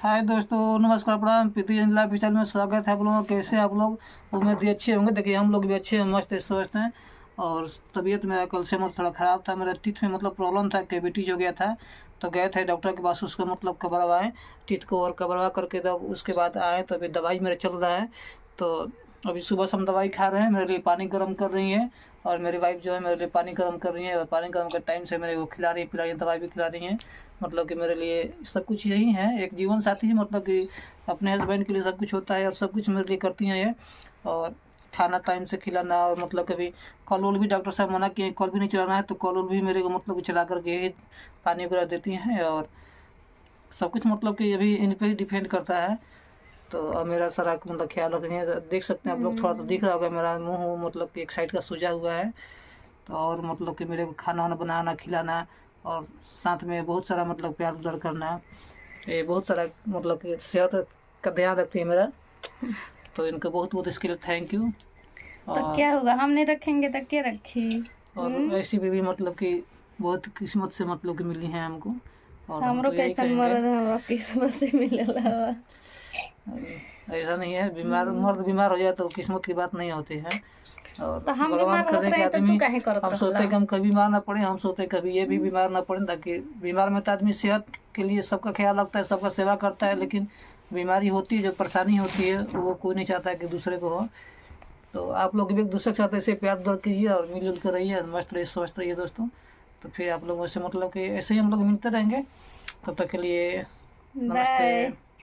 हाय दोस्तों, नमस्कार, प्रणाम। प्रीति लाइफ स्टाइल में स्वागत है आप लोगों का। कैसे आप लोग? उम्मीद ही अच्छे होंगे। देखिए हम लोग भी अच्छे हैं, मस्त स्वस्थ हैं। और तबीयत मेरा कल से मतलब थोड़ा ख़राब था। मेरा टीथ में मतलब प्रॉब्लम था, कैविटीज हो गया था। तो गए थे डॉक्टर के पास, उसको मतलब कबरवाए टीथ को, और कबरवा करके तब उसके बाद आए। तो अभी दवाई मेरा चल रहा है। तो अभी सुबह से हम दवाई खा रहे हैं। मेरे लिए पानी गर्म कर रही है, और मेरी वाइफ जो है मेरे लिए पानी गर्म कर रही है, और पानी गर्म के टाइम से मेरे को खिला रही है, पिला रही है, दवाई भी खिला रही है। मतलब कि मेरे लिए सब कुछ यही है। एक जीवन साथी ही मतलब कि अपने हस्बैंड के लिए सब कुछ होता है, और सब कुछ मेरे लिए करती हैं ये। और खाना टाइम से खिलाना, और मतलब कभी कॉल वॉल भी डॉक्टर साहब मना किए, कॉल भी नहीं चलाना है, तो कॉल वॉल भी मेरे को मतलब कि चला करके ही पानी वगैरह देती हैं। और सब कुछ मतलब कि ये भी इन पर ही डिपेंड करता है। तो अब मेरा सारा मतलब ख्याल रख रही है। देख सकते हैं आप लोग, थोड़ा तो दिख रहा होगा मेरा मुंह मतलब कि एक साइड का सूजा हुआ है। तो और मतलब कि मेरे को खाना वाना बनाना, खिलाना, और साथ में बहुत सारा मतलब प्यार उदार करना, ये बहुत सारा मतलब कि सेहत का ध्यान रखती है मेरा। तो इनको बहुत बहुत इसके लिए थैंक यू। तो और क्या होगा, हम नहीं रखेंगे तो क्या रखे। और ऐसी बीवी मतलब कि बहुत किस्मत से मतलब कि मिली है हमको। और हम हमरो तो यही कैसन कहेंगे। मरद हमरा किस्मत से मिलेला बा। ऐसा नहीं है, बीमार मर्द बीमार हो जाए तो किस्मत की बात नहीं होती है। और तो हम भगवान बीमार कर रहत दे कि रहे तो तू आदमी, काहे करत हम रहला। सोचते कि हम कभी बीमार ना पड़े, हम सोचते कभी ये भी बीमार ना पड़े, ताकि बीमार में तो आदमी सेहत के लिए सबका ख्याल रखता है, सबका सेवा करता है। लेकिन बीमारी होती है, जो परेशानी होती है, वो कोई नहीं चाहता है कि दूसरे को हो। तो आप लोग भी एक दूसरे के साथ ऐसे प्यार दर कीजिए, और मिलजुल कर रहिए, मस्त रहिए, स्वस्थ रहिए दोस्तों। तो फिर आप लोगों से मतलब कि ऐसे ही हम लोग मिलते रहेंगे। तब तक के लिए नमस्ते। बाय।